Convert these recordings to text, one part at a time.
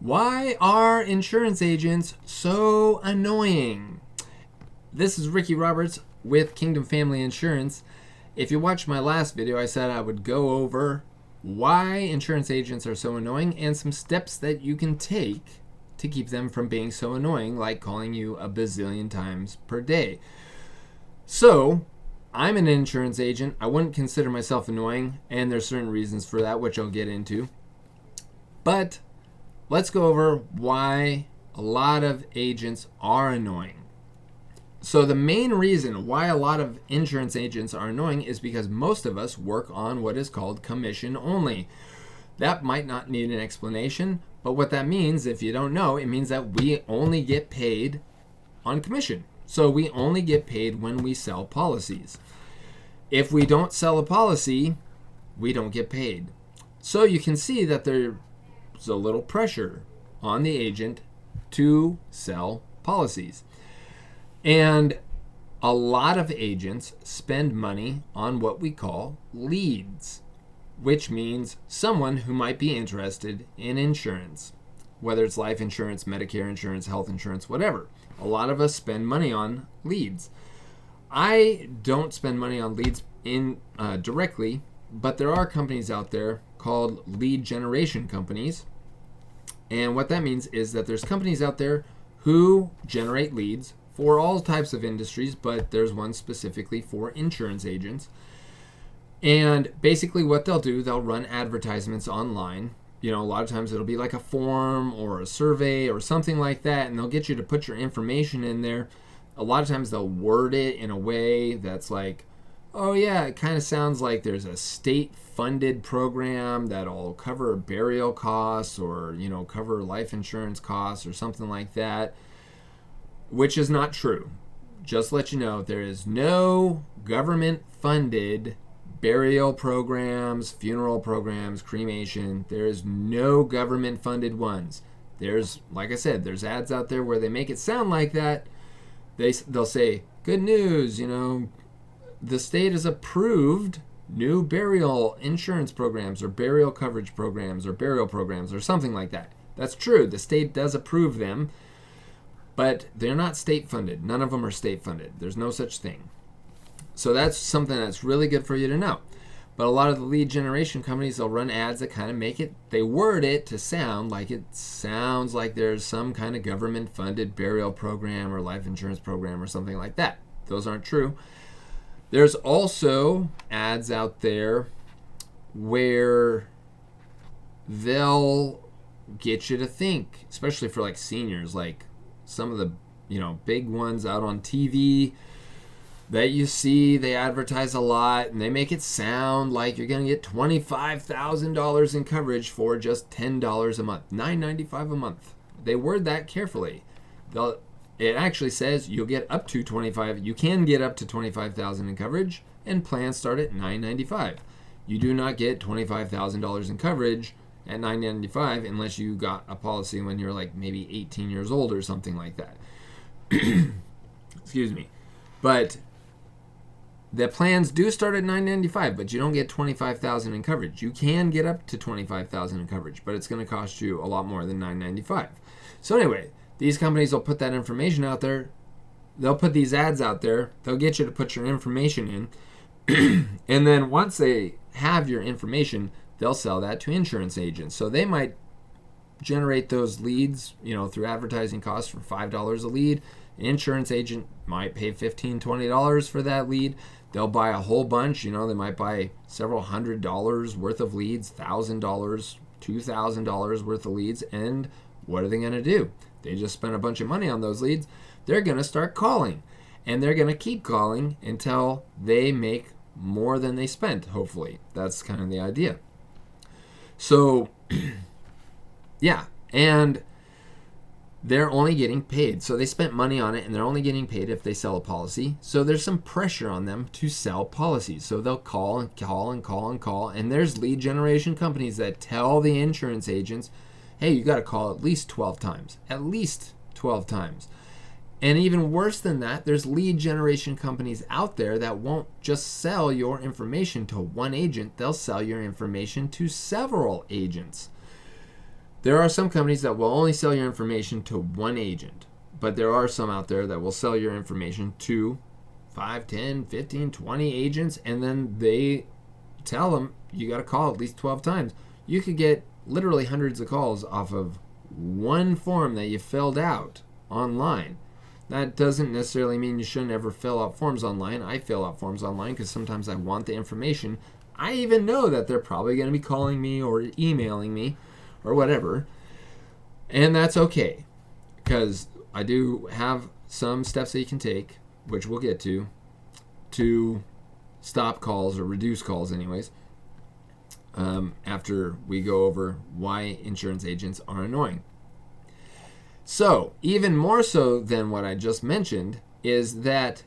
Why are insurance agents so annoying? This is Ricky Roberts with Kingdom Family Insurance. If you watched my last video, I said I would go over why insurance agents are so annoying and some steps that you can take to keep them from being so annoying, like calling you a bazillion times per day. So, I'm an insurance agent. I wouldn't consider myself annoying, and there's certain reasons for that, which I'll get into. But let's go over why a lot of agents are annoying. So the main reason why a lot of insurance agents are annoying is because most of us work on what is called commission only. That might not need an explanation, but what that means, if you don't know, it means that we only get paid on commission. So we only get paid when we sell policies. If we don't sell a policy, we don't get paid. So you can see that there's a little pressure on the agent to sell policies. And a lot of agents spend money on what we call leads, which means someone who might be interested in insurance, whether it's life insurance, Medicare insurance, health insurance, whatever. A lot of us spend money on leads. I don't spend money on leads directly, but there are companies out there called lead generation companies. And what that means is that there's companies out there who generate leads for all types of industries, but there's one specifically for insurance agents. And basically what they'll do, they'll run advertisements online. You know, a lot of times it'll be like a form or a survey or something like that, and they'll get you to put your information in there. A lot of times they'll word it in a way that's like, oh yeah, it kind of sounds like there's a state-funded program that'll cover burial costs or, you know, cover life insurance costs or something like that, which is not true. Just to let you know, there is no government-funded burial programs, funeral programs, cremation. There is no government-funded ones. There's, like I said, there's ads out there where they make it sound like that. They'll say, good news, you know, the state has approved new burial insurance programs or burial coverage programs or burial programs or something like that. That's true. The state does approve them, but they're not state funded. None of them are state funded. There's no such thing. So that's something that's really good for you to know. But a lot of the lead generation companies, they'll run ads that kind of make it, they word it to sound like it sounds like there's some kind of government funded burial program or life insurance program or something like that. Those aren't true. There's also ads out there where they'll get you to think, especially for like seniors, like some of the, you know, big ones out on TV that you see, they advertise a lot and they make it sound like you're going to get $25,000 in coverage for just $10 a month, $9.95 a month. They word that carefully. It actually says you'll get up to you can get up to $25,000 in coverage, and plans start at $9.95. You do not get $25,000 in coverage at $9.95 unless you got a policy when you're like maybe 18 years old or something like that. Excuse me. But the plans do start at $9.95, but you don't get $25,000 in coverage. You can get up to $25,000 in coverage, but it's going to cost you a lot more than $9.95. So anyway, these companies will put that information out there. They'll put these ads out there. They'll get you to put your information in. And then once they have your information, they'll sell that to insurance agents. So they might generate those leads, you know, through advertising costs for $5 a lead. An insurance agent might pay $15, $20 for that lead. They'll buy a whole bunch. You know, they might buy several $100s worth of leads, $1,000, $2,000 worth of leads. And what are they going to do? They just spent a bunch of money on those leads. They're going to start calling, and they're going to keep calling until they make more than they spent, hopefully. That's kind of the idea. So, yeah, and they're only getting paid. So they spent money on it, and they're only getting paid if they sell a policy. So there's some pressure on them to sell policies. So they'll call and call and call and call, and there's lead generation companies that tell the insurance agents, hey, you got to call at least 12 times. At least 12 times. And even worse than that, there's lead generation companies out there that won't just sell your information to one agent. They'll sell your information to several agents. There are some companies that will only sell your information to one agent, but there are some out there that will sell your information to 5, 10, 15, 20 agents, and then they tell them you got to call at least 12 times. You could get literally hundreds of calls off of one form that you filled out online. That doesn't necessarily mean you shouldn't ever fill out forms online. I fill out forms online because sometimes I want the information. I even know that they're probably going to be calling me or emailing me or whatever. And that's okay, because I do have some steps that you can take, which we'll get to stop calls or reduce calls anyways, after we go over why insurance agents are annoying. So, even more so than what I just mentioned is that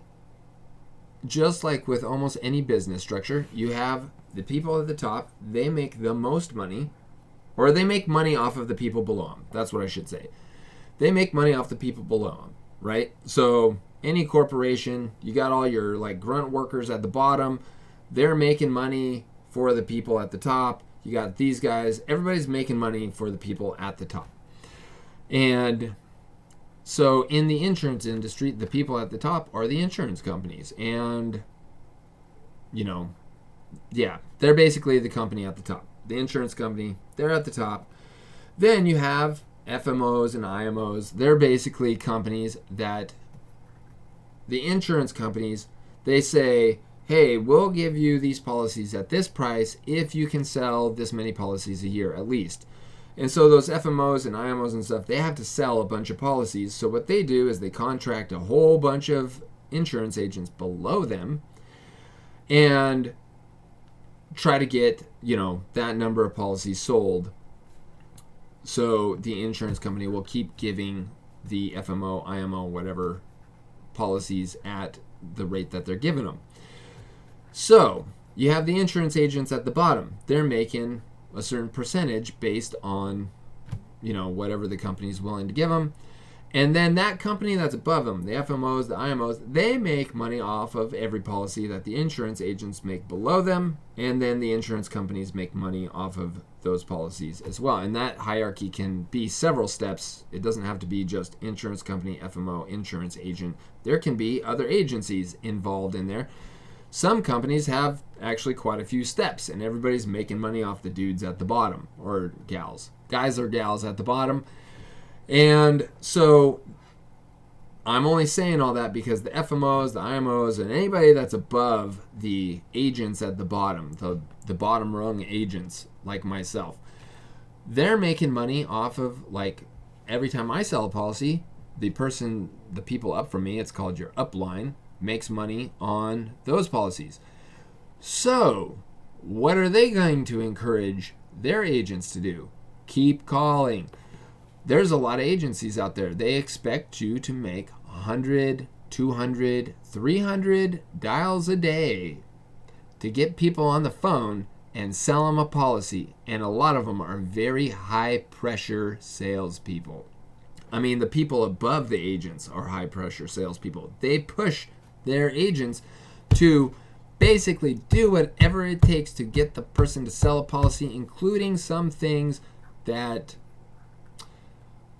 just like with almost any business structure, you have the people at the top, they make the most money, or they make money off of the people below them. That's what I should say. They make money off the people below them, right? So any corporation, you got all your like grunt workers at the bottom, they're making money for the people at the top. You got these guys, everybody's making money for the people at the top. And so in the insurance industry, the people at the top are the insurance companies. And, you know, yeah, they're basically the company at the top. The insurance company, they're at the top. Then you have FMOs and IMOs. They're basically companies that the insurance companies, they say, hey, we'll give you these policies at this price if you can sell this many policies a year at least. And so those FMOs and IMOs and stuff, they have to sell a bunch of policies. So what they do is they contract a whole bunch of insurance agents below them and try to get, you know, that number of policies sold. So the insurance company will keep giving the FMO, IMO, whatever policies at the rate that they're giving them. So you have the insurance agents at the bottom. They're making a certain percentage based on, you know, whatever the company's willing to give them. And then that company that's above them, the FMOs, the IMOs, they make money off of every policy that the insurance agents make below them. And then the insurance companies make money off of those policies as well. And that hierarchy can be several steps. It doesn't have to be just insurance company, FMO, insurance agent. There can be other agencies involved in there. Some companies have actually quite a few steps, and everybody's making money off the dudes at the bottom, or gals. Guys or gals at the bottom. And so I'm only saying all that because the FMOs, the IMOs, and anybody that's above the agents at the bottom, the bottom rung agents like myself, they're making money off of, like, every time I sell a policy, the people up from me, it's called your upline, makes money on those policies. So what are they going to encourage their agents to do? Keep calling. There's a lot of agencies out there. They expect you to make 100, 200, 300 dials a day to get people on the phone and sell them a policy. And a lot of them are very high pressure salespeople. I mean, the people above the agents are high pressure salespeople. They push their agents to basically do whatever it takes to get the person to sell a policy, including some things that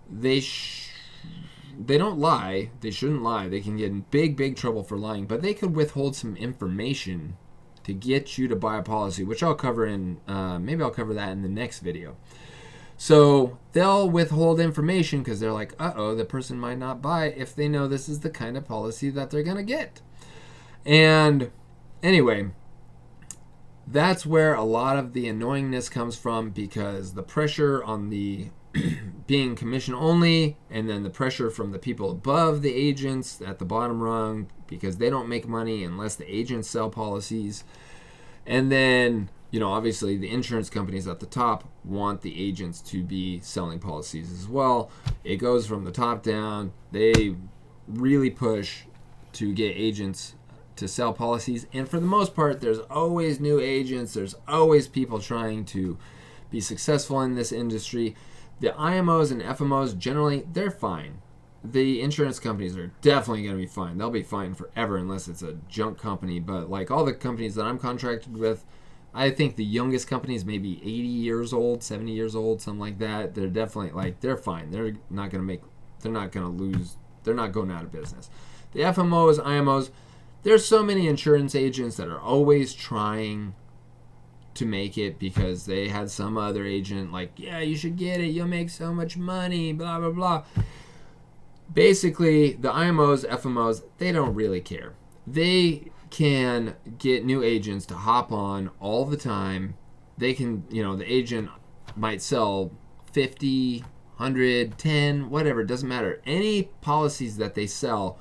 they don't lie. They shouldn't lie. They can get in big trouble for lying, but they could withhold some information to get you to buy a policy, which I'll cover in, maybe I'll cover that in the next video. So they'll withhold information because they're like, the person might not buy if they know this is the kind of policy that they're going to get. And anyway, that's where a lot of the annoyingness comes from, because the pressure on the being commission only, and then the pressure from the people above the agents at the bottom rung, because they don't make money unless the agents sell policies. And then, you know, obviously the insurance companies at the top want the agents to be selling policies as well. It goes from the top down. They really push to get agents to sell policies. And for the most part, there's always new agents. There's always people trying to be successful in this industry. The IMOs and FMOs, generally, they're fine. The insurance companies are definitely going to be fine. They'll be fine forever unless it's a junk company. But like all the companies that I'm contracted with, I think the youngest company is maybe 80 years old, 70 years old, something like that. They're definitely like, they're fine. They're not going to lose. They're not going out of business. The FMOs, IMOs, there's so many insurance agents that are always trying to make it because they had some other agent like, yeah, you should get it. You'll make so much money, blah, blah, blah. Basically, the IMOs, FMOs, they don't really care. They can get new agents to hop on all the time. They can, the agent might sell 50, 100, 10, whatever, it doesn't matter. Any policies that they sell,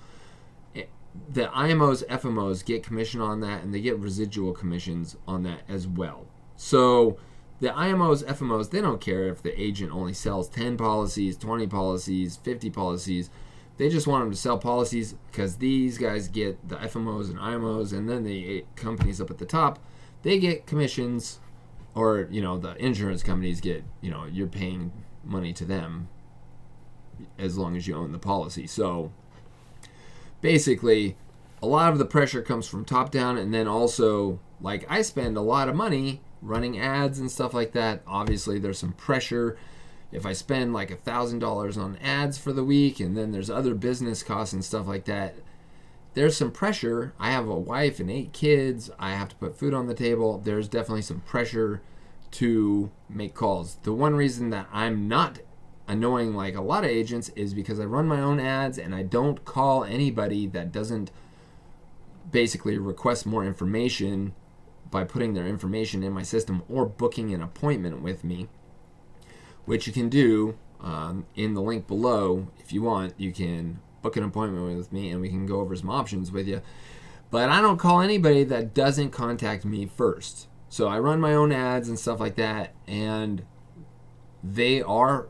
the IMOs, FMOs get commission on that, and they get residual commissions on that as well. So the IMOs, FMOs, they don't care if the agent only sells 10 policies, 20 policies, 50 policies. They just want them to sell policies because these guys get the FMOs and IMOs, and then the companies up at the top, they get commissions, or, the insurance companies get, you're paying money to them as long as you own the policy. So basically, a lot of the pressure comes from top down, and then also, like, I spend a lot of money running ads and stuff like that. Obviously, there's some pressure. If I spend like $1,000 on ads for the week, and then there's other business costs and stuff like that, there's some pressure. I have a wife and 8 kids. I have to put food on the table. There's definitely some pressure to make calls. The one reason that I'm not annoying like a lot of agents is because I run my own ads, and I don't call anybody that doesn't basically request more information by putting their information in my system or booking an appointment with me, which you can do in the link below. If you want, you can book an appointment with me and we can go over some options with you. But I don't call anybody that doesn't contact me first. So I run my own ads and stuff like that, and they are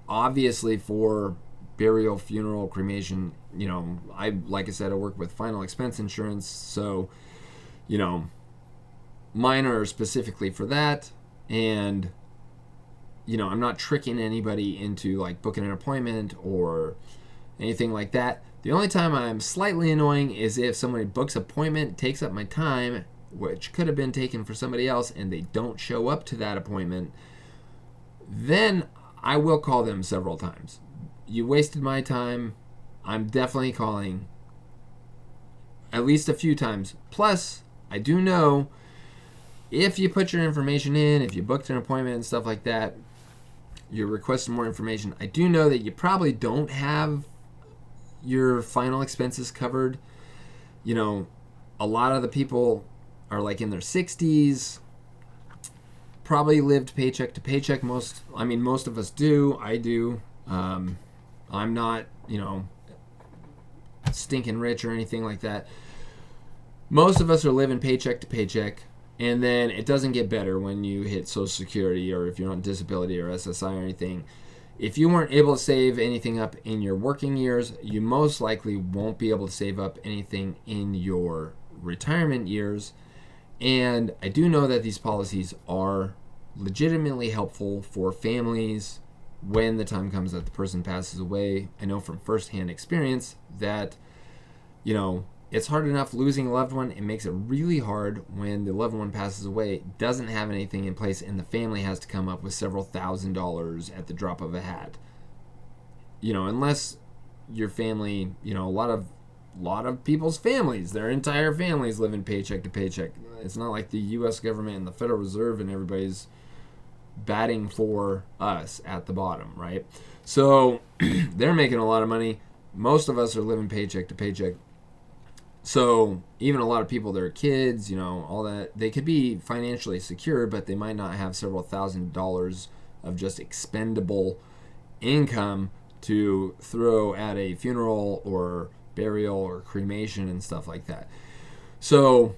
obviously for burial, funeral, cremation. Like I said, I work with final expense insurance, so mine are specifically for that. And I'm not tricking anybody into like booking an appointment or anything like that. The only time I'm slightly annoying is if somebody books an appointment, takes up my time, which could have been taken for somebody else, and they don't show up to that appointment. Then I will call them several times. You wasted my time. I'm definitely calling at least a few times. Plus, I do know if you put your information in, if you booked an appointment and stuff like that, you're requesting more information, I do know that you probably don't have your final expenses covered. A lot of the people are like in their 60s, probably lived paycheck to paycheck. Most of us do. I do. I'm not, stinking rich or anything like that. Most of us are living paycheck to paycheck, and then it doesn't get better when you hit Social Security or if you're on disability or SSI or anything. If you weren't able to save anything up in your working years, you most likely won't be able to save up anything in your retirement years. And I do know that these policies are legitimately helpful for families when the time comes that the person passes away. I know from firsthand experience that, it's hard enough losing a loved one. It makes it really hard when the loved one passes away, doesn't have anything in place, and the family has to come up with several $1,000s at the drop of a hat. Unless your family, a lot of people's families, their entire families living paycheck to paycheck. It's not like the U.S. government and the Federal Reserve and everybody's batting for us at the bottom, right? So they're making a lot of money. Most of us are living paycheck to paycheck. So even a lot of people, their kids, all that, they could be financially secure, but they might not have several $1,000s of just expendable income to throw at a funeral or burial or cremation and stuff like that. So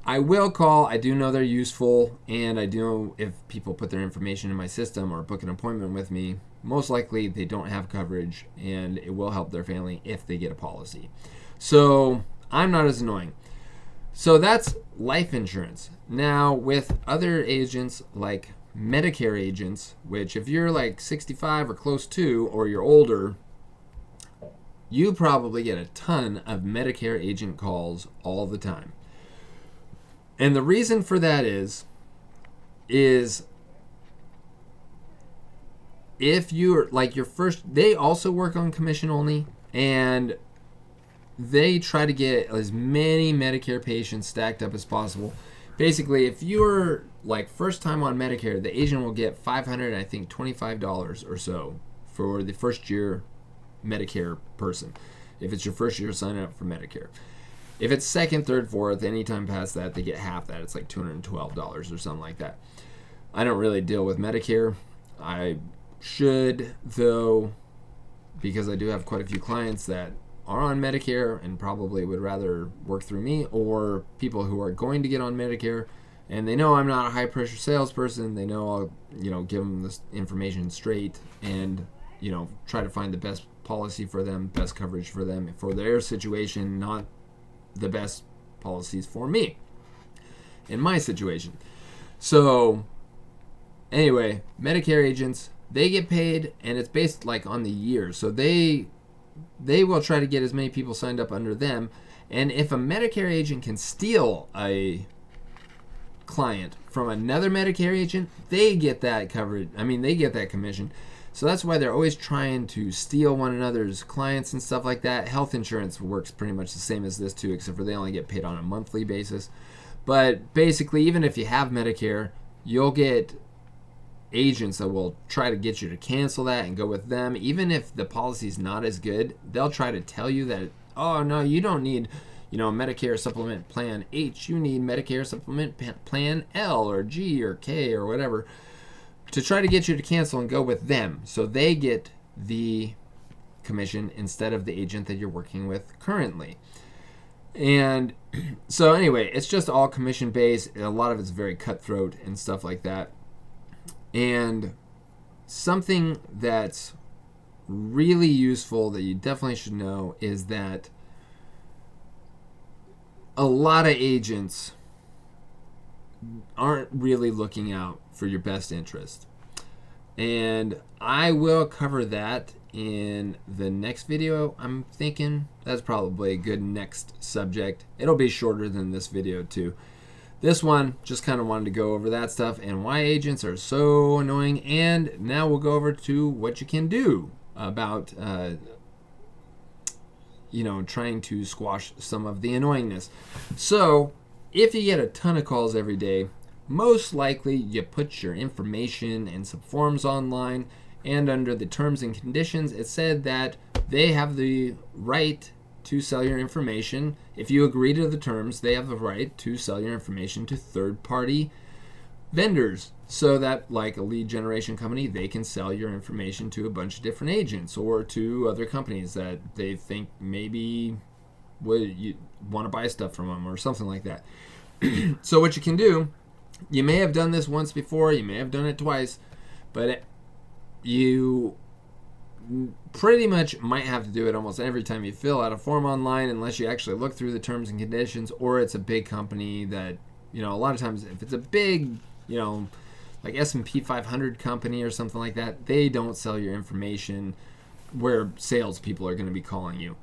I will call. I do know they're useful, and I do know if people put their information in my system or book an appointment with me, most likely they don't have coverage, and it will help their family if they get a policy. So I'm not as annoying. So that's life insurance. Now with other agents like Medicare agents, which if you're like 65 or close to, or you're older, you probably get a ton of Medicare agent calls all the time. And the reason for that is if you're like your first, they also work on commission only, and they try to get as many Medicare patients stacked up as possible. Basically, if you're like first time on Medicare, the agent will get $500, I think $25 or so for the first year Medicare person. If it's your first year signing up for Medicare. If it's second, third, fourth, anytime past that, they get half that. It's like $212 or something like that. I don't really deal with Medicare. I should, though, because I do have quite a few clients that are on Medicare and probably would rather work through me, or people who are going to get on Medicare and they know I'm not a high pressure salesperson. They know I'll, give them this information straight and, try to find the best policy for them, best coverage for them, for their situation, not the best policies for me in my situation. So anyway, Medicare agents, they get paid, and it's based like on the year. So they will try to get as many people signed up under them. And if a Medicare agent can steal a client from another Medicare agent, they get that coverage. I mean, they get that commission. So that's why they're always trying to steal one another's clients and stuff like that. Health insurance works pretty much the same as this too, except for they only get paid on a monthly basis. But basically, even if you have Medicare, you'll get agents that will try to get you to cancel that and go with them. Even if the policy's not as good, they'll try to tell you that, oh no, you don't need Medicare Supplement Plan H, you need Medicare Supplement Plan L or G or K or whatever, to try to get you to cancel and go with them. So they get the commission instead of the agent that you're working with currently. And so anyway, it's just all commission based. A lot of it's very cutthroat and stuff like that. And something that's really useful that you definitely should know is that a lot of agents aren't really looking out for your best interest. And I will cover that in the next video. I'm thinking that's probably a good next subject. It'll be shorter than this video too. This one, just kind of wanted to go over that stuff and why agents are so annoying. And now we'll go over to what you can do about, trying to squash some of the annoyingness. So if you get a ton of calls every day, most likely you put your information and some forms online, and under the terms and conditions, it said that they have the right to sell your information. If you agree to the terms, they have the right to sell your information to third-party vendors, so that like a lead generation company, they can sell your information to a bunch of different agents or to other companies that they think maybe you want to buy stuff from them or something like that. So what you can do, you may have done this once before, you may have done it twice, but you pretty much might have to do it almost every time you fill out a form online, unless you actually look through the terms and conditions, or it's a big company that, a lot of times if it's a big, like S&P 500 company or something like that, they don't sell your information where salespeople are going to be calling you.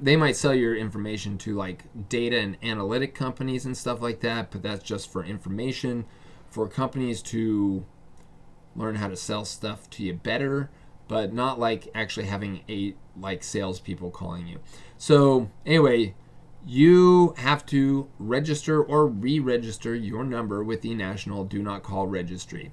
They might sell your information to like data and analytic companies and stuff like that, but that's just for information, for companies to learn how to sell stuff to you better, but not like actually having salespeople calling you. So anyway, you have to register or re-register your number with the National Do Not Call Registry.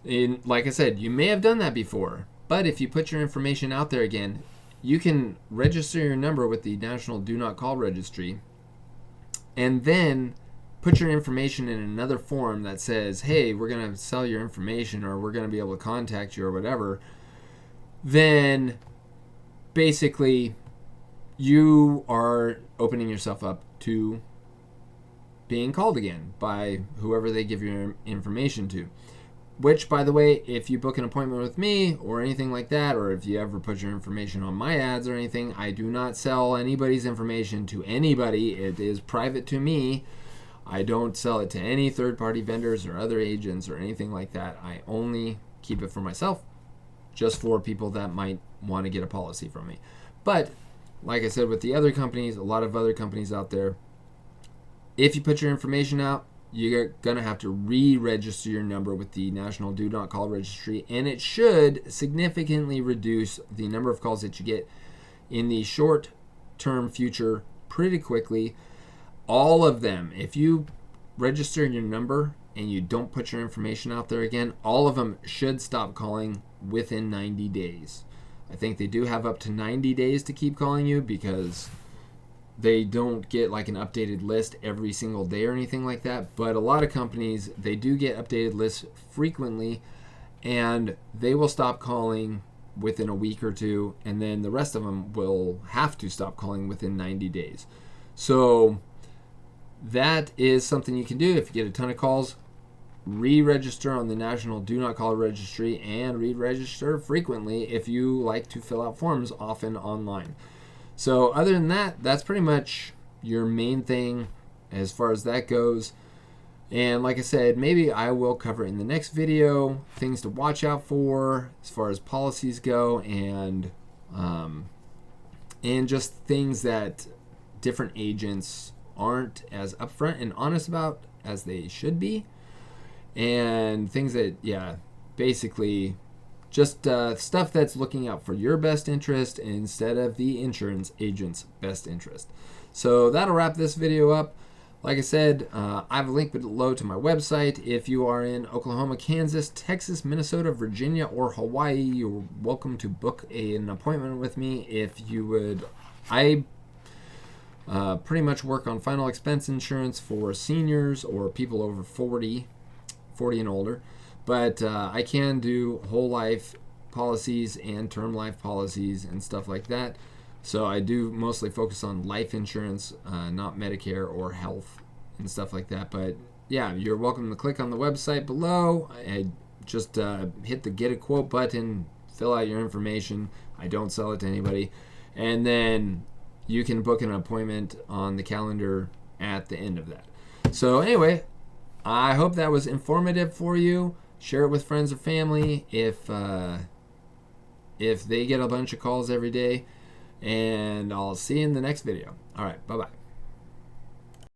And like I said, you may have done that before, but if you put your information out there again, you can register your number with the National Do Not Call Registry and then put your information in another form that says, hey, we're going to sell your information, or we're going to be able to contact you, or whatever. Then basically you are opening yourself up to being called again by whoever they give your information to. Which, by the way, if you book an appointment with me or anything like that, or if you ever put your information on my ads or anything, I do not sell anybody's information to anybody. It is private to me. I don't sell it to any third-party vendors or other agents or anything like that. I only keep it for myself, just for people that might want to get a policy from me. But like I said, with the other companies, a lot of other companies out there, if you put your information out, you're going to have to re-register your number with the National Do Not Call Registry, and it should significantly reduce the number of calls that you get in the short-term future pretty quickly. All of them, if you register your number and you don't put your information out there again, all of them should stop calling within 90 days. I think they do have up to 90 days to keep calling you because they don't get like an updated list every single day or anything like that. But a lot of companies, they do get updated lists frequently, and they will stop calling within a week or two, and then the rest of them will have to stop calling within 90 days. So that is something you can do. If you get a ton of calls, re-register on the National Do Not Call Registry, and re-register frequently if you like to fill out forms often online. So other than that, that's pretty much your main thing as far as that goes. And like I said, maybe I will cover in the next video things to watch out for as far as policies go, and just things that different agents aren't as upfront and honest about as they should be, and things that, yeah, basically just stuff that's looking out for your best interest instead of the insurance agent's best interest. So that'll wrap this video up. Like I said, I have a link below to my website. If you are in Oklahoma, Kansas, Texas, Minnesota, Virginia, or Hawaii, you're welcome to book an appointment with me. If you would, I pretty much work on final expense insurance for seniors or people over 40 and older. But I can do whole life policies and term life policies and stuff like that. So I do mostly focus on life insurance, not Medicare or health and stuff like that. But yeah, you're welcome to click on the website below. I just hit the get a quote button, fill out your information. I don't sell it to anybody. And then you can book an appointment on the calendar at the end of that. So anyway, I hope that was informative for you. Share it with friends or family if they get a bunch of calls every day. And I'll see you in the next video. All right, bye-bye.